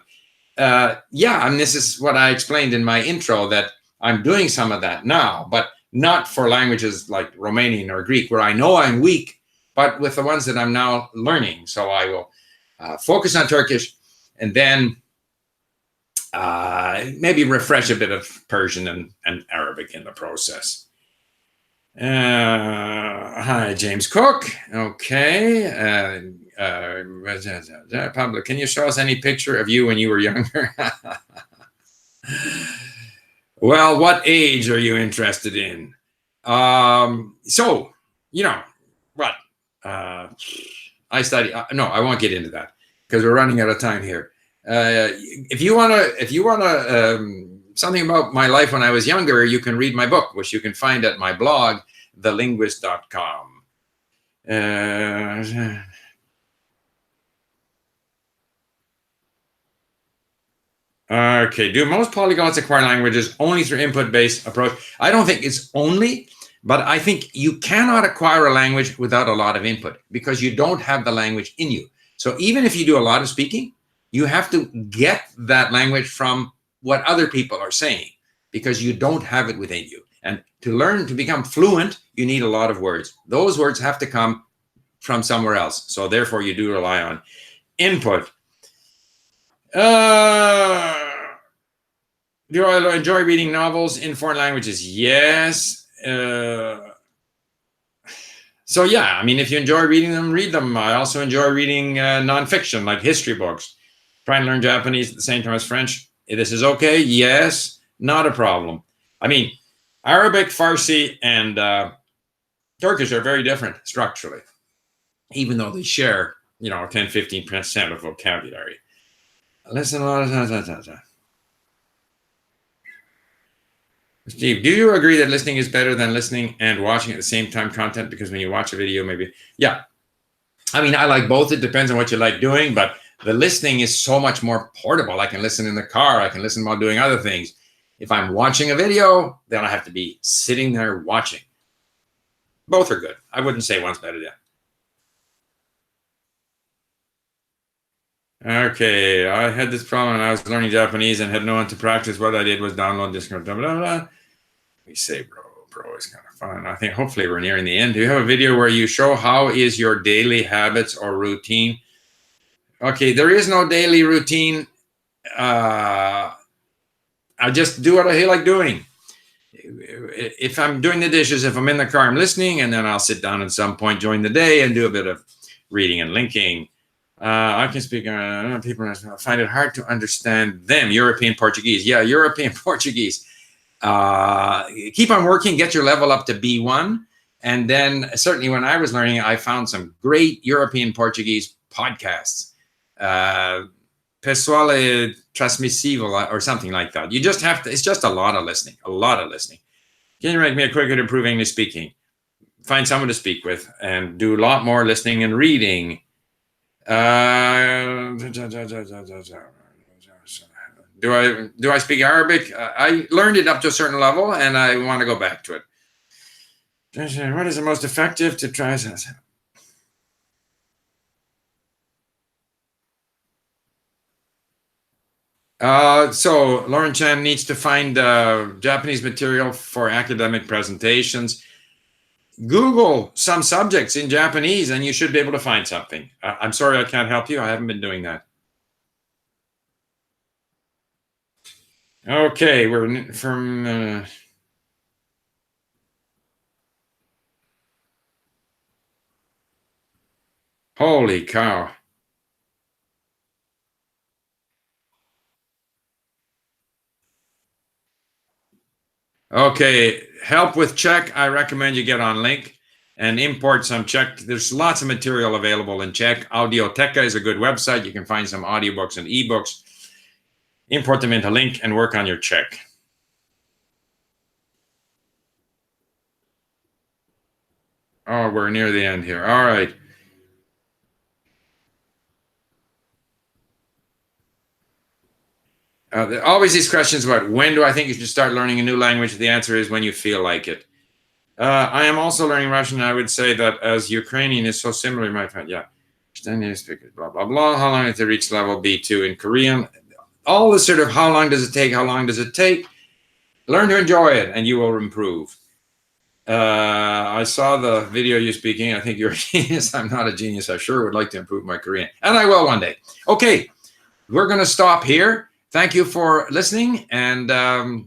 Yeah, and this is what I explained in my intro, that I'm doing some of that now, but not for languages like Romanian or Greek, where I know I'm weak, but with the ones that I'm now learning. So I will focus on Turkish, and then maybe refresh a bit of Persian and Arabic in the process. Hi, James Cook. Okay. Pablo, can you show us any picture of you when you were younger? Well, what age are you interested in? So, you know, what? I study. No, I won't get into that because we're running out of time here. If you wanna, something about my life when I was younger, you can read my book, which you can find at my blog, thelinguist.com. Okay, do most polyglots acquire languages only through input-based approach? I don't think it's only, but I think you cannot acquire a language without a lot of input because you don't have the language in you. So even if you do a lot of speaking, you have to get that language from what other people are saying because you don't have it within you. And to learn to become fluent, you need a lot of words. Those words have to come from somewhere else. So therefore, you do rely on input. Do I enjoy reading novels in foreign languages? Yes. So yeah, I mean, if you enjoy reading them, read them. I also enjoy reading nonfiction, like history books. Trying to learn Japanese at the same time as French. This is okay. Yes, not a problem. I mean, Arabic, Farsi, and Turkish are very different structurally, even though they share, 10, 15% of vocabulary. Listen, Steve, do you agree that listening is better than listening and watching at the same time content? Because when you watch a video, maybe, yeah. I mean, I like both. It depends on what you like doing, but the listening is so much more portable. I can listen in the car. I can listen while doing other things. If I'm watching a video, then I have to be sitting there watching. Both are good. I wouldn't say one's better than. Okay, I had this problem when I was learning Japanese and had no one to practice. What I did was download this. Blah, blah, blah. We say, bro is kind of fun. I think hopefully we're nearing the end. Do you have a video where you show how is your daily habits or routine? Okay, there is no daily routine. I just do what I feel like doing. If I'm doing the dishes, if I'm in the car, I'm listening, and then I'll sit down at some point during the day and do a bit of reading and linking. I can speak, people find it hard to understand them. European Portuguese. Yeah, European Portuguese. Keep on working, get your level up to B1. And then certainly when I was learning, I found some great European Portuguese podcasts. Pessoal Transmissível or something like that. You just have to, it's just a lot of listening, Can you make me a quick at improving English speaking? Find someone to speak with and do a lot more listening and reading. Do I speak Arabic? I learned it up to a certain level and I want to go back to it. What is the most effective to try? So Lauren Chan needs to find Japanese material for academic presentations. Google some subjects in Japanese and you should be able to find something. I'm sorry I can't help you. I haven't been doing that. Okay, we're from... holy cow. Okay, help with Czech. I recommend you get on Link and import some Czech. There's lots of material available in Czech. Audioteca is a good website. You can find some audiobooks and ebooks. Import them into Link and work on your Czech. Oh, we're near the end here. All right. Always these questions about when do I think you should start learning a new language? The answer is when you feel like it. I am also learning Russian. I would say that as Ukrainian is so similar, my friend. Yeah. Blah, blah, blah. How long to reach level B2 in Korean? All the sort of how long does it take? How long does it take? Learn to enjoy it and you will improve. I saw the video you speaking. I think you're a genius. I'm not a genius. I sure would like to improve my Korean. And I will one day. Okay. We're going to stop here. Thank you for listening. And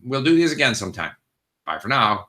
we'll do these again sometime. Bye for now.